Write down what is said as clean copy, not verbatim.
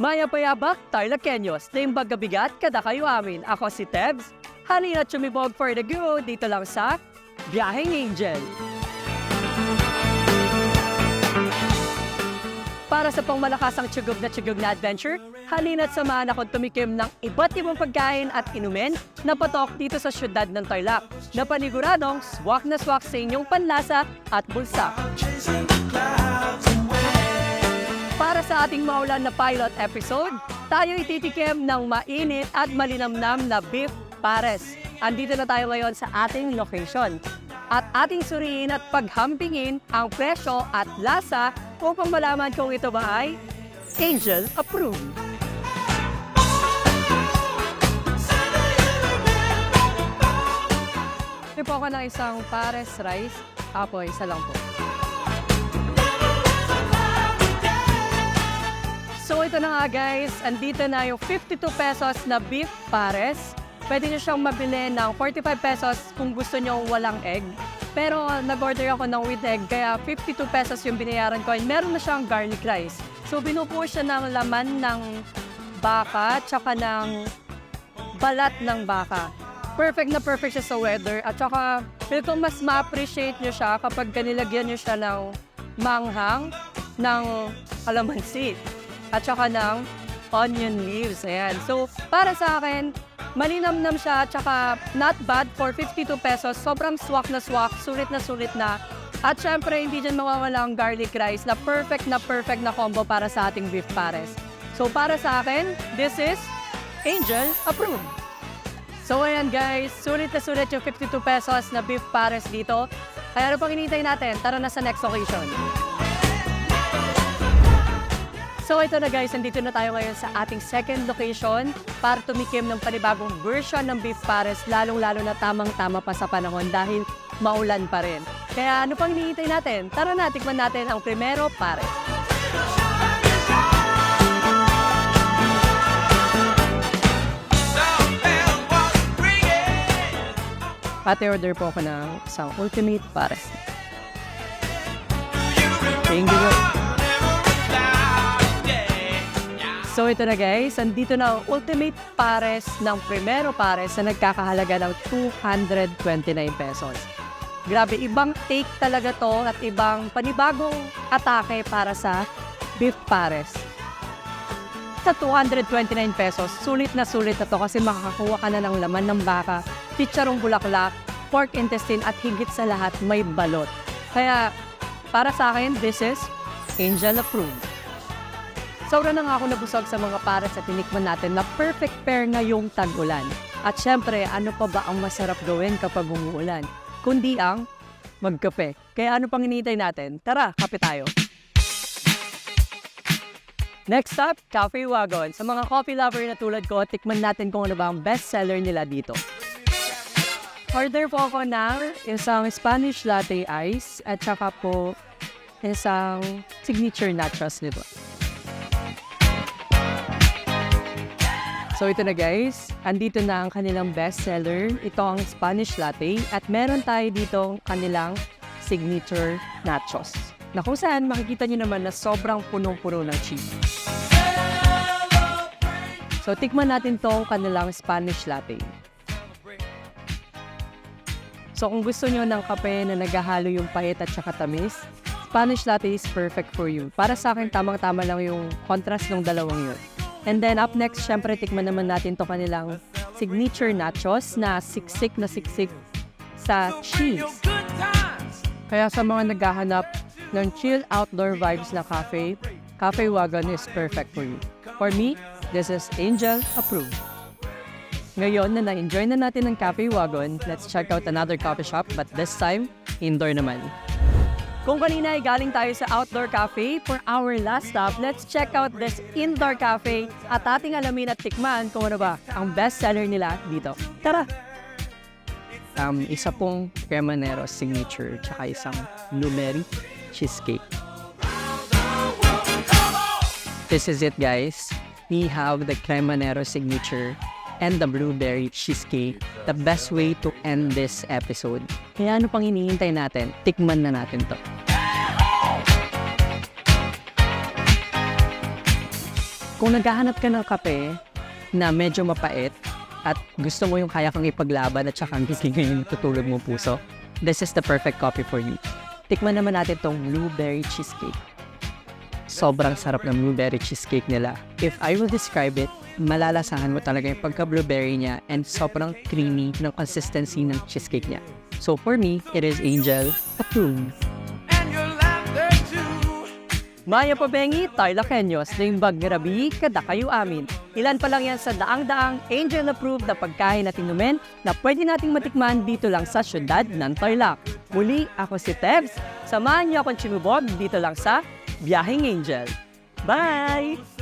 Maya-payabak, Tarlakenyos, na yung baggabigat, kada kayo amin. Ako si Tebs, halina tsumibog for the go dito lang sa Biyaheng Angel. Para sa pangmalakasang tiyugog na adventure, halina't samahan ako tumikim ng iba't ibang pagkain at inumin na patok dito sa syudad ng Tarlac, na paniguradong swak na swak sa inyong panlasa at bulsa. Para sa ating maulan na pilot episode, tayo ititikim ng mainit at malinamnam na beef pares. Andito na tayo ngayon sa ating location. At ating suriin at paghampingin ang presyo at lasa upang malaman kung ito ba ay Angel approved. Ito po ako ng isang pares rice. Apo, isa lang po. So ito na nga guys, andito na yung 52 pesos na beef pares. Pwede nyo siyang mabili ng 45 pesos kung gusto nyo walang egg. Pero nag-order ako ng with egg, kaya 52 pesos yung binayaran ko. And meron na siyang garlic rice. So binubuo siya ng laman ng baka, tsaka ng balat ng baka. Perfect na perfect siya sa weather. At tsaka, feel ko mas ma-appreciate nyo siya kapag nilagyan nyo siya ng manghang, ng kalamansi, at tsaka ng onion leaves. Ayan. So, para sa akin, malinamnam siya, tsaka not bad for 52 pesos. Sobrang swak na swak, sulit na. At syempre, hindi dyan mawawala ang garlic rice na perfect na combo para sa ating beef pares. So, para sa akin, this is Angel approved. So, ayan guys, sulit yung 52 pesos na beef pares dito. Kaya ano pang hinihintay natin? Tara na sa next occasion. So ito na guys, nandito na tayo ngayon sa ating second location para tumikim ng panibagong version ng beef pares, lalong-lalo na tamang-tama pa sa panahon dahil maulan pa rin. Kaya ano pang hinihintay natin? Tara na, tikman natin ang primero pares. Pati order po ako ng isang ultimate pares. Thank you. So ito na guys, andito na ang ultimate pares ng primero pares na nagkakahalaga ng 229 pesos. Grabe, ibang take talaga to at ibang panibagong atake para sa beef pares. Sa 229 pesos, sulit na to kasi makakakuha ka na ng laman ng baka, chicharong bulaklak, pork intestine at higit sa lahat may balot. Kaya para sa akin, this is Angel approved. Sobra na nga ako nabusog sa mga pares at tinikman natin na perfect pair na yung tag-ulan. At syempre, ano pa ba ang masarap gawin kapag umuulan? Kundi ang magkape. Kaya ano pang hinihintay natin? Tara, kape tayo. Next up, Cafe Wagon. Sa mga coffee lover na tulad ko, tikman natin kung ano ba ang best seller nila dito. Order po ako ng isang Spanish latte ice at saka po isang signature nachos nito. So ito na guys, andito na ang kanilang best seller. Ito ang Spanish latte at meron tayo dito kanilang signature nachos, na kung saan makikita nyo naman na sobrang punong-puno ng cheese. So tikman natin tong kanilang Spanish latte. So kung gusto nyo ng kape na naghahalo yung pahit at saka tamis, Spanish latte is perfect for you. Para sa akin, tamang-tama lang yung contrast ng dalawang yun. And then up next, syempre tikman naman natin to kanilang signature nachos na siksik sa cheese. Kaya sa mga naghahanap ng chill outdoor vibes na cafe, Cafe Wagon is perfect for you. For me, this is Angel approved. Ngayon na na-enjoy na natin ang Cafe Wagon, let's check out another coffee shop but this time, indoor naman. Kung kanina ay galing tayo sa outdoor cafe, for our last stop, let's check out this indoor cafe at ating alamin at tikman kung ano ba ang best seller nila dito. Tara! Isa pong Cremanero signature tsaka isang blueberry cheesecake. This is it guys. We have the Cremanero signature and the blueberry cheesecake, the best way to end this episode. Kaya ano pang hinihintay natin? Tikman na natin to. Kung naghahanap ka ng kape na medyo mapait at gusto mo yung kaya kang ipaglaban at saka ang gising yung tutulog mo puso, this is the perfect coffee for you. Tikman naman natin tong blueberry cheesecake. Sobrang sarap ng blueberry cheesecake nila. If I will describe it, malalasahan mo talaga yung pagka-blueberry niya and sobrang creamy ng consistency ng cheesecake niya. So for me, it is Angel approved. Maya pabengi, tayo lakenyos, na yung bagrabi, kada kayo amin. Ilan pa lang yan sa daang-daang Angel-approved na pagkain at inumin na pwede nating matikman dito lang sa syudad ng Tarlac. Muli, ako si Tebs. Samahan niyo akong chimubog dito lang sa Biyaheng Angel. Bye!